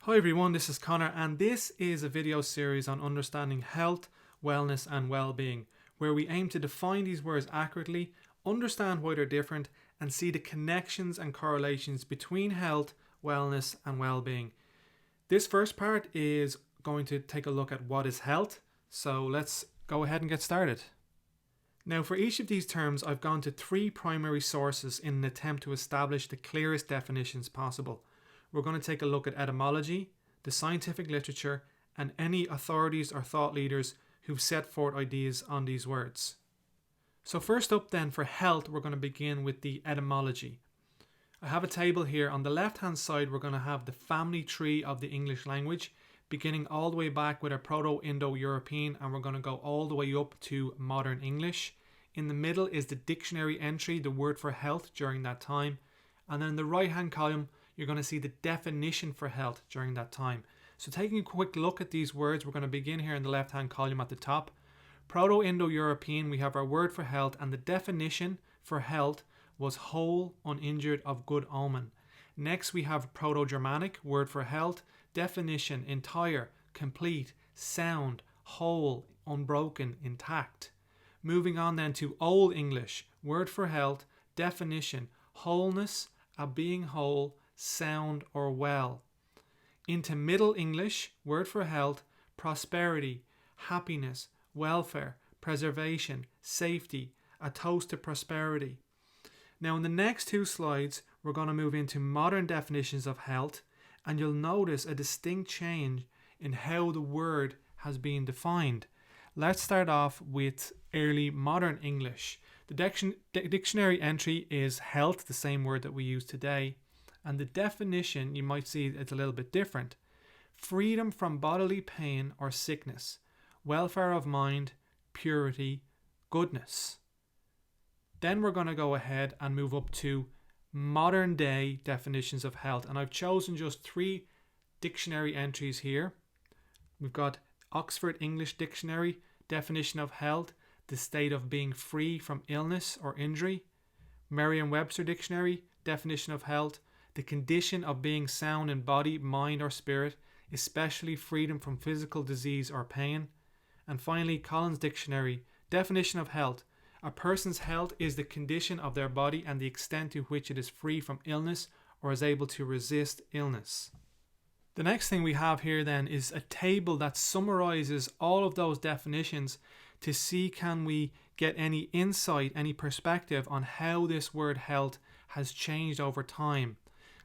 Hi everyone, this is Connor and this is a video series on understanding health, wellness and well-being, where we aim to define these words accurately, understand why they're different and see the connections and correlations between health, wellness and well-being. This first part is going to take a look at what is health, so let's go ahead and get started. Now for each of these terms I've gone to three primary sources in an attempt to establish the clearest definitions possible. We're going to take a look at etymology, the scientific literature, and any authorities or thought leaders who've set forth ideas on these words. So first up then, for health, we're going to begin with the etymology. I have a table here. On the left hand side we're going to have the family tree of the English language, beginning all the way back with a Proto-Indo-European, and we're going to go all the way up to modern English. In the middle is the dictionary entry, the word for health during that time, and then in the right hand column you're going to see the definition for health during that time. So taking a quick look at these words, we're going to begin here in the left hand column at the top. Proto-Indo-European, we have our word for health, and the definition for health was whole, uninjured, of good omen. Next we have Proto-Germanic, word for health, definition entire, complete, sound, whole, unbroken, intact. Moving on then to Old English, word for health, definition wholeness, a being whole, sound or well. Into Middle English, word for health, prosperity, happiness, welfare, preservation, safety, a toast to prosperity. Now in the next two slides we're going to move into modern definitions of health, and you'll notice a distinct change in how the word has been defined. Let's start off with early modern English. The dictionary entry is health, the same word that we use today. And the definition, you might see it's a little bit different. Freedom from bodily pain or sickness, welfare of mind, purity, goodness. Then we're going to go ahead and move up to modern day definitions of health. And I've chosen just three dictionary entries here. We've got Oxford English Dictionary, definition of health, the state of being free from illness or injury. Merriam-Webster Dictionary, definition of health, the condition of being sound in body, mind or spirit, especially freedom from physical disease or pain. And finally, Collins Dictionary, definition of health, a person's health is the condition of their body and the extent to which it is free from illness or is able to resist illness. The next thing we have here then is a table that summarizes all of those definitions to see can we get any insight, any perspective on how this word health has changed over time.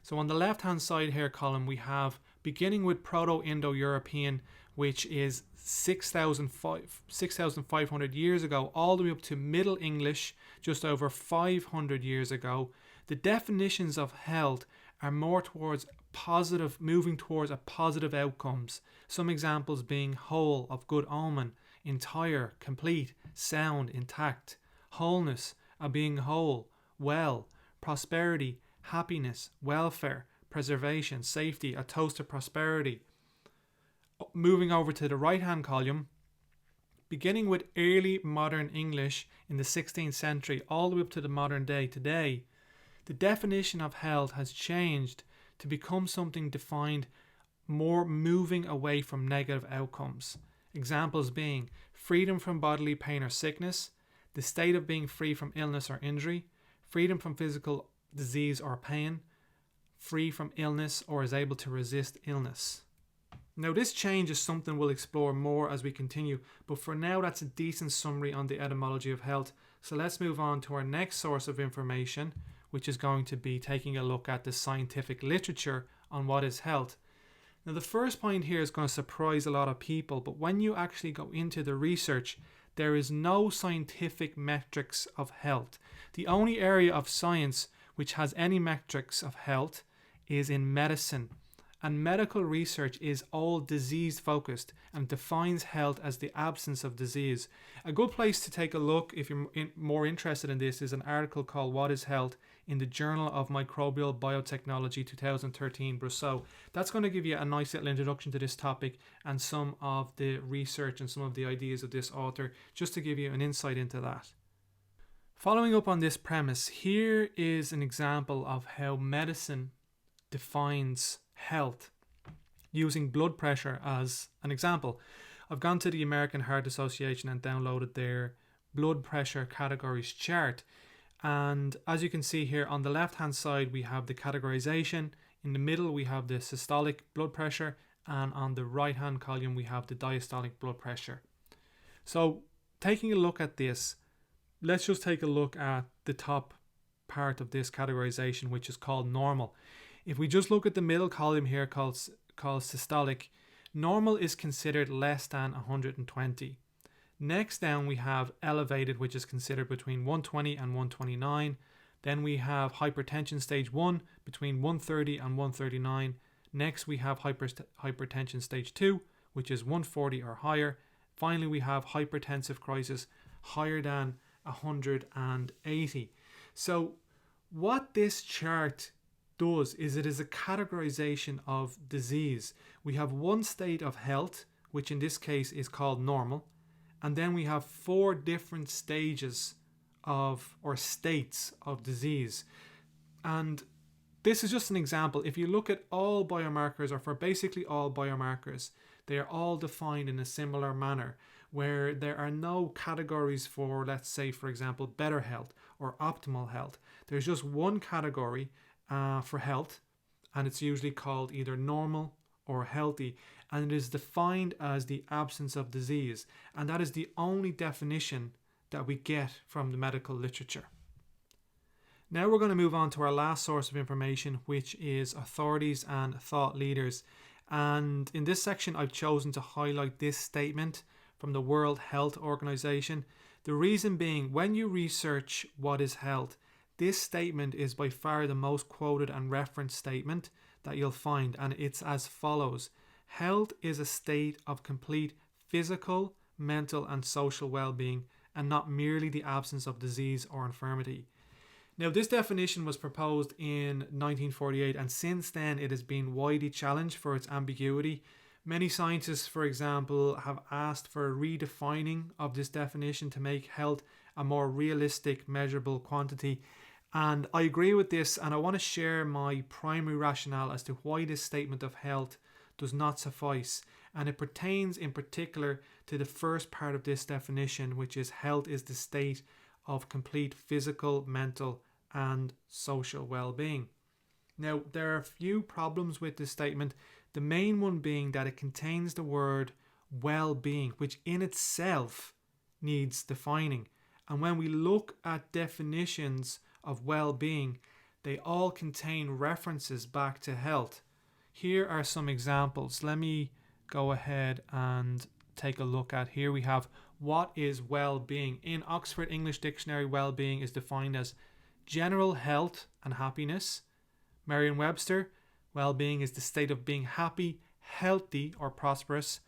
So on the left hand side here column we have, beginning with Proto-Indo-European, which is 6,500 years ago, all the way up to Middle English, just over 500 years ago. The definitions of health are more towards positive, moving towards a positive outcomes. Some examples being whole, of good omen, entire, complete, sound, intact, wholeness, a being whole, well, prosperity, happiness, welfare, preservation, safety, a toast to prosperity. Moving over to the right hand column, beginning with early modern English in the 16th century all the way up to the modern day today, the definition of health has changed to become something defined more moving away from negative outcomes. Examples being freedom from bodily pain or sickness, the state of being free from illness or injury, freedom from physical disease or pain, free from illness or is able to resist illness. Now this change is something we'll explore more as we continue, but for now that's a decent summary on the etymology of health. So let's move on to our next source of information, which is going to be taking a look at the scientific literature on what is health. Now the first point here is going to surprise a lot of people, but when you actually go into the research, there is no scientific metrics of health. The only area of science which has any metrics of health is in medicine. And medical research is all disease focused and defines health as the absence of disease. A good place to take a look if you're more interested in this is an article called What is Health in the Journal of Microbial Biotechnology 2013 Brosseau. That's going to give you a nice little introduction to this topic and some of the research and some of the ideas of this author, just to give you an insight into that. Following up on this premise, here is an example of how medicine defines health. using blood pressure as an example. I've gone to the American Heart Association and downloaded their blood pressure categories chart. And as you can see here on the left hand side, we have the categorization. In the middle, we have the systolic blood pressure. And on the right hand column, we have the diastolic blood pressure. So taking a look at this, let's just take a look at the top part of this categorization, which is called normal. If we just look at the middle column here called systolic, normal is considered less than 120. Next down we have elevated, which is considered between 120 and 129. Then we have hypertension stage 1 between 130 and 139. Next we have hypertension stage 2, which is 140 or higher. Finally we have hypertensive crisis higher than 180. So what this chart does is it is a categorization of disease. We have one state of health, which in this case is called normal, and then we have 4 different stages of or states of disease. And this is just an example. If you look at all biomarkers, or for basically all biomarkers, they are all defined in a similar manner, where there are no categories for, let's say, for example, better health or optimal health. There's just one category for health, and it's usually called either normal or healthy, and it is defined as the absence of disease, and that is the only definition that we get from the medical literature. Now we're going to move on to our last source of information, which is authorities and thought leaders. And in this section, I've chosen to highlight this statement from the World Health Organization. The reason being, when you research what is health, this statement is by far the most quoted and referenced statement that you'll find, and it's as follows. Health is a state of complete physical, mental and social well-being, and not merely the absence of disease or infirmity. Now, this definition was proposed in 1948, and since then it has been widely challenged for its ambiguity. Many scientists, for example, have asked for a redefining of this definition to make health a more realistic, measurable quantity. And I agree with this, and I want to share my primary rationale as to why this statement of health does not suffice. And it pertains in particular to the first part of this definition, which is health is the state of complete physical, mental and social well-being. Now, there are a few problems with this statement, the main one being that it contains the word well-being, which in itself needs defining. And when we look at definitions of well-being, they all contain references back to health. Here are some examples. Let me go ahead and take a look at. Here we have what is well-being. In Oxford English Dictionary, well-being is defined as general health and happiness. Merriam-Webster, well-being is the state of being happy, healthy or prosperous.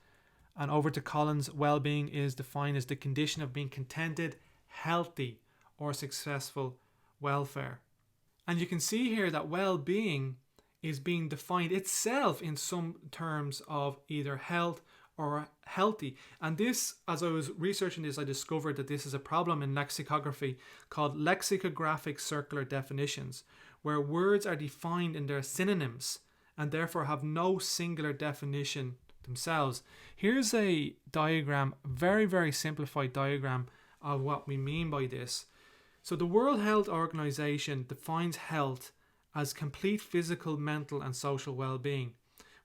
And over to Collins, well-being is defined as the condition of being contented, healthy or successful welfare. And you can see here that well-being is being defined itself in some terms of either health or healthy. And this, as I was researching this, I discovered that this is a problem in lexicography called lexicographic circular definitions, where words are defined in their synonyms and therefore have no singular definition themselves. Here's a diagram, very, very simplified diagram of what we mean by this. So the World Health Organization defines health as complete physical, mental and social well-being.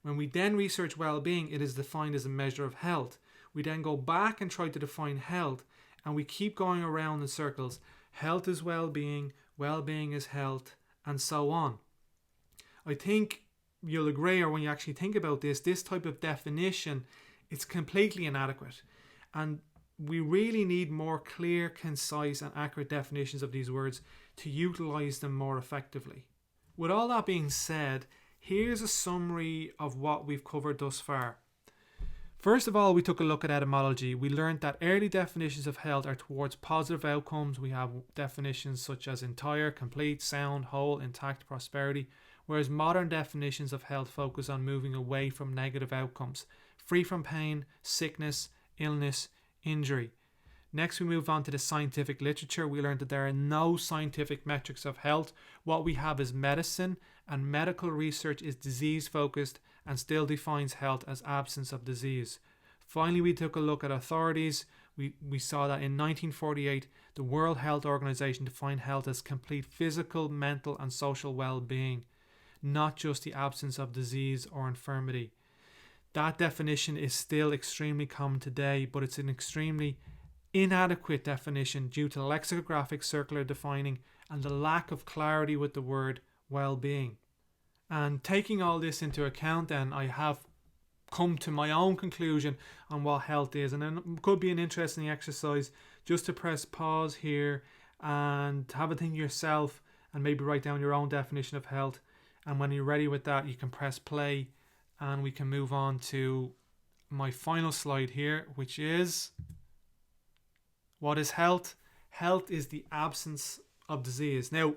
When we then research well-being, it is defined as a measure of health. We then go back and try to define health, and we keep going around in circles. Health is well-being, well-being is health, and so on. I think you'll agree, or when you actually think about this type of definition, it's completely inadequate. And we really need more clear, concise and accurate definitions of these words to utilize them more effectively. With all that being said, here's a summary of what we've covered thus far. First of all, we took a look at etymology. We learned that early definitions of health are towards positive outcomes. We have definitions such as entire, complete, sound, whole, intact, prosperity, whereas modern definitions of health focus on moving away from negative outcomes, free from pain, sickness, illness, injury. Next, we move on to the scientific literature. We learned that there are no scientific metrics of health. What we have is medicine, and medical research is disease focused and still defines health as absence of disease. Finally, we took a look at authorities. We saw that in 1948, the World Health Organization defined health as complete physical, mental, and social well-being, not just the absence of disease or infirmity. That definition is still extremely common today, but it's an extremely inadequate definition due to lexicographic circular defining and the lack of clarity with the word well-being. And taking all this into account, then I have come to my own conclusion on what health is, and it could be an interesting exercise just to press pause here and have a think yourself and maybe write down your own definition of health. And when you're ready with that, you can press play and we can move on to my final slide here, which is, what is health? Health is the absence of disease. Now,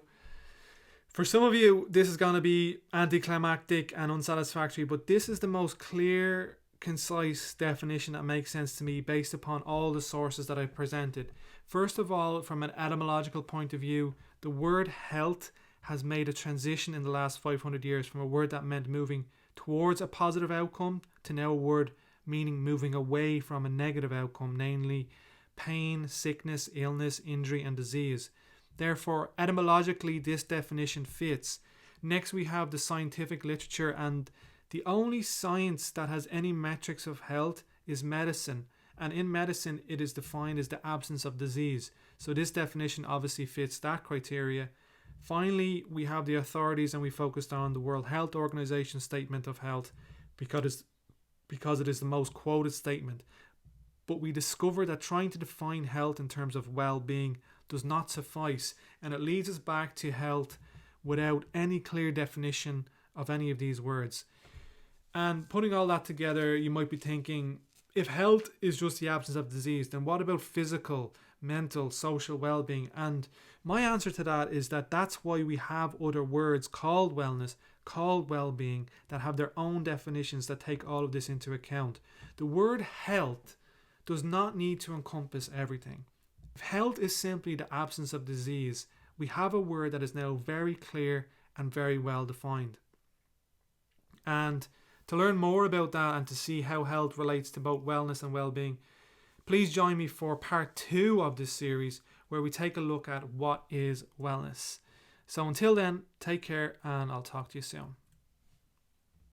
for some of you, this is going to be anticlimactic and unsatisfactory, but this is the most clear, concise definition that makes sense to me based upon all the sources that I've presented. First of all, from an etymological point of view, the word health has made a transition in the last 500 years from a word that meant moving towards a positive outcome to now a word meaning moving away from a negative outcome, namely pain, sickness, illness, injury, and disease. Therefore, etymologically, this definition fits. Next, we have the scientific literature, and the only science that has any metrics of health is medicine. And in medicine, it is defined as the absence of disease. So this definition obviously fits that criteria. Finally, we have the authorities, and we focused on the World Health Organization statement of health because it is the most quoted statement. But we discovered that trying to define health in terms of well-being does not suffice, and it leads us back to health without any clear definition of any of these words. And putting all that together, you might be thinking, if health is just the absence of disease, then what about physical, mental, social well-being? And my answer to that is that that's why we have other words called wellness, called well-being, that have their own definitions that take all of this into account. The word health does not need to encompass everything. If health is simply the absence of disease, we have a word that is now very clear and very well defined. And to learn more about that and to see how health relates to both wellness and well-being, please join me for part 2 of this series, where we take a look at what is wellness. So until then, take care, and I'll talk to you soon.